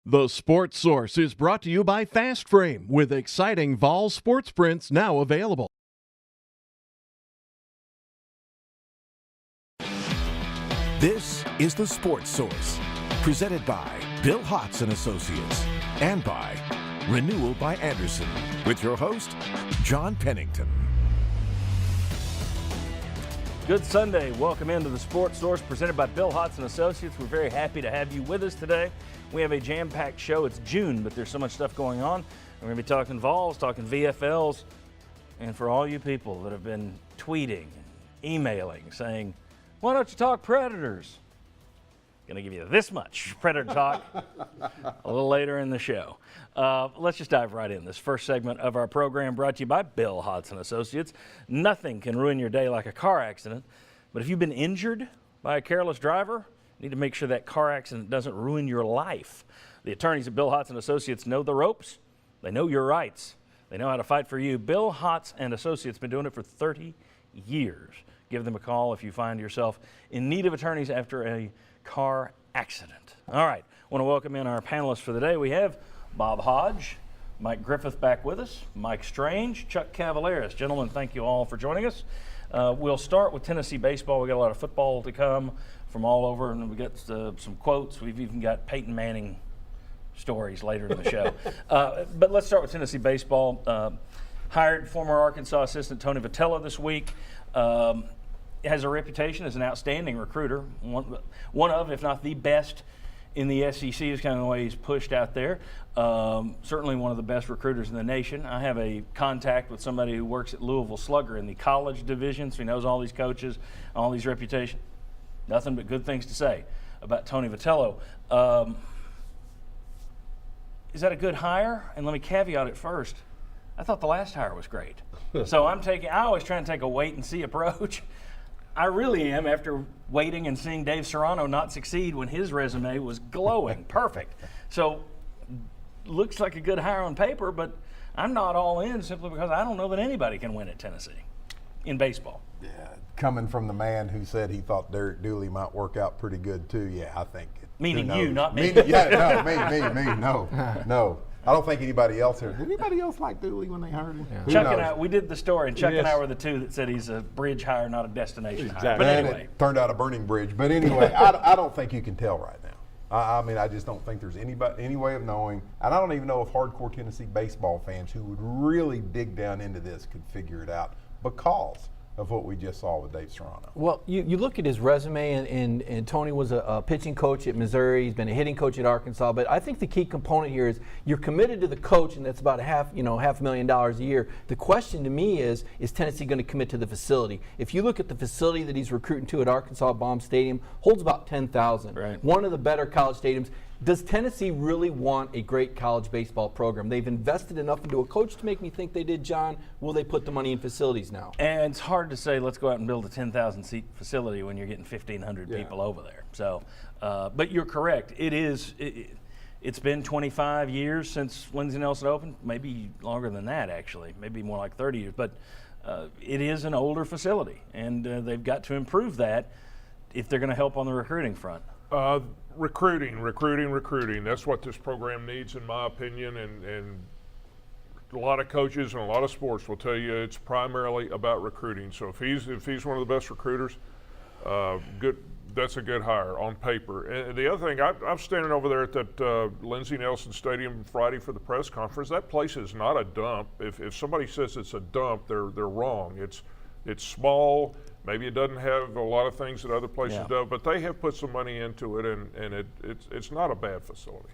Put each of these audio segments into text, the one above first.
The Sports Source is brought to you by Fast Frame, with exciting Vol sports prints now available. This is The Sports Source, presented by Bill Hotz and Associates, and by Renewal by Andersen, with your host, John Pennington. Good Sunday. Welcome into the Sports Source presented by Bill Hotz and Associates. We're very happy to have you with us today. We have a jam-packed show. It's June, but there's so much stuff going on. We're going to be talking Vols, talking VFLs, and for all you people that have been tweeting, emailing, saying, why don't you talk Predators? Going to give you this much Predator talk a little later in the show. Let's just dive right in. This first segment of our program brought to you by Bill Hotz and Associates. Nothing can ruin your day like a car accident, but if you've been injured by a careless driver, you need to make sure that car accident doesn't ruin your life. The attorneys at Bill Hotz and Associates know the ropes. They know your rights. They know how to fight for you. Bill Hotz and Associates been doing it for 30 years. Give them a call if you find yourself in need of attorneys after a car accident. All right, I want to welcome in our panelists for the day. We have Bob Hodge, Mike Griffith back with us, Mike Strange, Chuck Cavaleris. Gentlemen, thank you all for joining us. We'll start with Tennessee baseball. We got a lot of football to come from all over, and we got some quotes. We've even got Peyton Manning stories later in the show. But let's start with Tennessee baseball. Hired former Arkansas assistant Tony Vitello this week. Has a reputation as an outstanding recruiter, one of, if not the best in the SEC is kind of the way he's pushed out there. Certainly one of the best recruiters in the nation. I have a contact with somebody who works at Louisville Slugger in the college division, so he knows all these coaches, all these reputations. Nothing but good things to say about Tony Vitello. Is that a good hire? And let me caveat it first. I thought the last hire was great. So I always try and take a wait and see approach. I really am, after waiting and seeing Dave Serrano not succeed when his resume was glowing, perfect. So, looks like a good hire on paper, but I'm not all in simply because I don't know that anybody can win at Tennessee in baseball. Yeah, coming from the man who said he thought Derek Dooley might work out pretty good too. Yeah, I think. Meaning you, not me. Me, no. I don't think anybody else here. Did anybody else like Dooley when they hired him? Yeah. Chuck and I, we did the story, and Chuck and I were the two that said he's a bridge hire, not a destination hire. But and anyway. It turned out a burning bridge. But anyway, I don't think you can tell right now. I mean, I just don't think there's any way of knowing. And I don't even know if hardcore Tennessee baseball fans who would really dig down into this could figure it out because of what we just saw with Dave Serrano. Well, you look at his resume, and Tony was a pitching coach at Missouri. He's been a hitting coach at Arkansas. But I think the key component here is you're committed to the coach, and that's about $500,000 a year. The question to me is Tennessee going to commit to the facility? If you look at the facility that he's recruiting to at Arkansas Baum Stadium, holds about 10,000. Right. One of the better college stadiums. Does Tennessee really want a great college baseball program? They've invested enough into a coach to make me think they did, John. Will they put the money in facilities now? And it's hard to say, let's go out and build a 10,000-seat facility when you're getting 1,500 people over there. So, but you're correct. It's been 25 years since Lindsey Nelson opened, maybe longer than that, actually, maybe more like 30 years. But it is an older facility, and they've got to improve that if they're going to help on the recruiting front. Recruiting. That's what this program needs, in my opinion, and a lot of coaches and a lot of sports will tell you it's primarily about recruiting. So if he's one of the best recruiters, that's a good hire on paper. And the other thing, I'm standing over there at that Lindsey Nelson Stadium Friday for the press conference. That place is not a dump. If somebody says it's a dump, they're wrong. It's small. Maybe it doesn't have a lot of things that other places do, but they have put some money into it, and it's not a bad facility.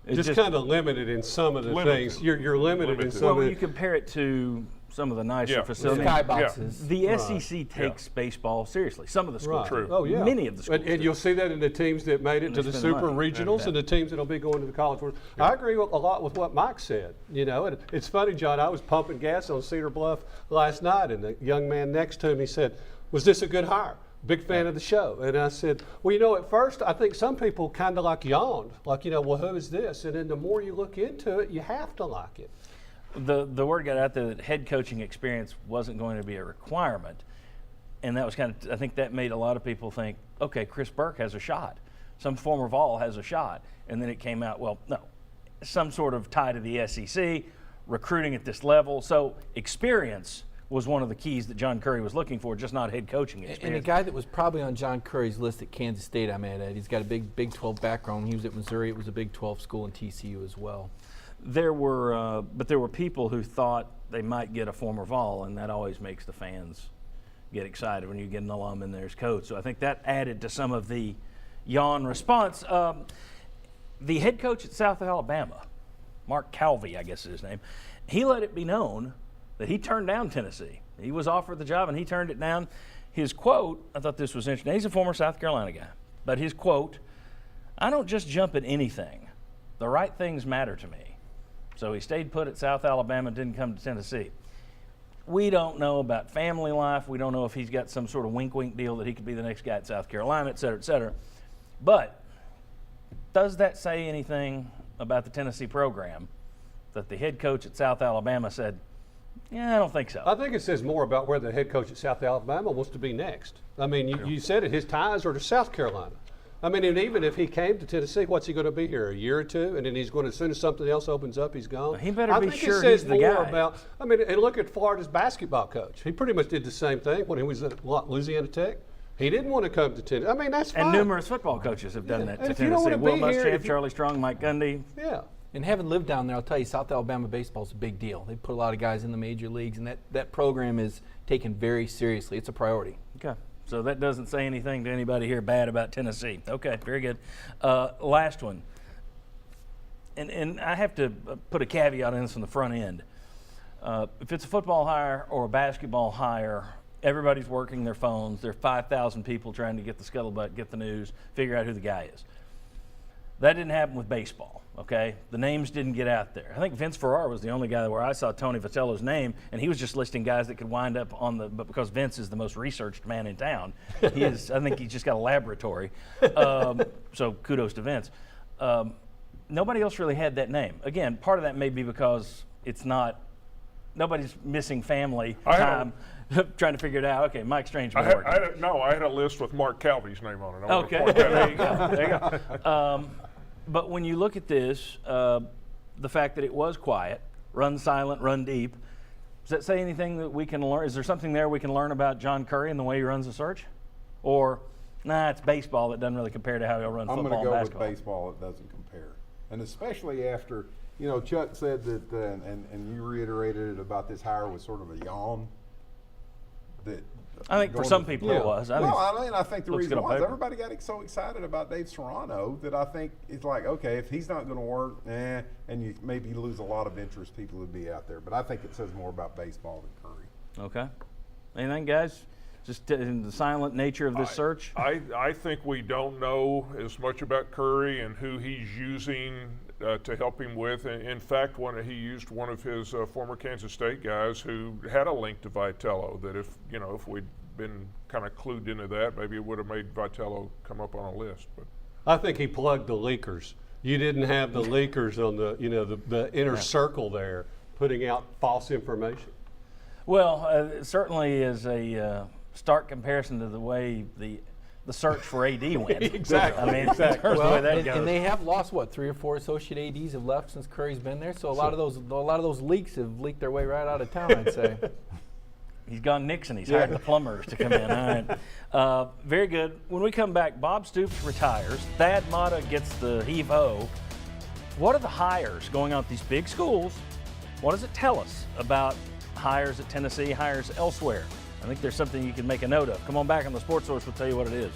It's just kind of limited in some of the things. You're limited in some well, of when it. you compare it to some of the nicer facilities. Skyboxes. The SEC takes baseball seriously. Some of the schools. True. Oh, yeah. Many of the schools. And you'll see that in the teams that made it to the super regionals and the teams that will be going to the college world. I agree a lot with what Mike said. And it's funny, John, I was pumping gas on Cedar Bluff last night, and the young man next to me said, was this a good hire? Big fan of the show. And I said, well, at first I think some people kind of yawned, well, who is this? And then the more you look into it, you have to like it. The word got out there that head coaching experience wasn't going to be a requirement. And that was I think that made a lot of people think, okay, Chris Burke has a shot. some former Vol has a shot. And then it came out, well, no, some sort of tie to the SEC, recruiting at this level. So experience was one of the keys that John Currie was looking for, just not head coaching experience. And the guy that was probably on John Currie's list at Kansas State, I mad at, he's got a Big 12 background. He was at Missouri. It was a Big 12 school, and TCU as well. There were people who thought they might get a former Vol, and that always makes the fans get excited when you get an alum in there as coach. So I think that added to some of the yawn response. The head coach at South Alabama, Mark Calvey, I guess is his name, he let it be known that he turned down Tennessee. He was offered the job, and he turned it down. His quote, I thought this was interesting. He's a former South Carolina guy, but his quote, "I don't just jump at anything. The right things matter to me." So he stayed put at South Alabama and didn't come to Tennessee. We don't know about family life. We don't know if he's got some sort of wink-wink deal that he could be the next guy at South Carolina, et cetera, et cetera. But does that say anything about the Tennessee program that the head coach at South Alabama said, yeah, I don't think so? I think it says more about where the head coach at South Alabama wants to be next. I mean, you said it, his ties are to South Carolina. I mean, and even if he came to Tennessee, what's he going to be here, a year or two? And then he's going to, as soon as something else opens up, he's gone? He better be sure I think it says he's the more guy. about, I mean, and look at Florida's basketball coach. He pretty much did the same thing when he was at Louisiana Tech. He didn't want to come to Tennessee. I mean, that's fine. And numerous football coaches have done that And to if you don't Tennessee. wanna Will be here, Muschamp, if you- Charlie Strong, Mike Gundy. Yeah. And having lived down there, I'll tell you, South Alabama baseball is a big deal. They put a lot of guys in the major leagues, and that program is taken very seriously. It's a priority. Okay. So that doesn't say anything to anybody here bad about Tennessee. Okay, very good. Last one. And I have to put a caveat in this on the front end. If it's a football hire or a basketball hire, everybody's working their phones. There are 5,000 people trying to get the scuttlebutt, get the news, figure out who the guy is. That didn't happen with baseball, okay? The names didn't get out there. I think Vince Ferrara was the only guy where I saw Tony Vitello's name, and he was just listing guys that could wind up on the, but because Vince is the most researched man in town, he is, I think he's just got a laboratory. So kudos to Vince. Nobody else really had that name. Again, part of that may be because it's not, nobody's missing family time trying to figure it out. Okay, Mike Strange. I had a list with Mark Calvey's name on it. Okay, there you go. There you go. But when you look at this, the fact that it was quiet, run silent, run deep, does that say anything that we can learn? Is there something there we can learn about John Currie and the way he runs the search? Or, nah, it's baseball that doesn't really compare to how he'll run football and basketball? I'm going to go with baseball. It doesn't compare. And especially after, you know, Chuck said that, and you reiterated it about this hire was sort of a yawn. That I think for some people it was. I think the looks reason good on was paper. everybody got so excited about Dave Serrano that I think it's like, okay, if he's not going to work, and you maybe lose a lot of interest, people would be out there. But I think it says more about baseball than Currie. Okay. Anything, guys? Just in the silent nature of this search? I think we don't know as much about Currie and who he's using to help him with. In fact, he used one of his former Kansas State guys who had a link to Vitello. That if we'd been kind of clued into that, maybe it would have made Vitello come up on a list. But I think he plugged the leakers. You didn't have the leakers on the inner circle there putting out false information. Well, it certainly is a stark comparison to the way the search for AD went. Exactly. I mean, in terms of the way that goes. And they have lost 3 or 4 associate ADs have left since Curry's been there. So a lot of those leaks have leaked their way right out of town, I'd say. He's gone Nixon. He's hired the plumbers to come in. All right. Very good. When we come back, Bob Stoops retires. Thad Matta gets the heave-ho. What are the hires going on at these big schools? What does it tell us about hires at Tennessee, hires elsewhere? I think there's something you can make a note of. Come on back on the Sports Source. We'll tell you what it is.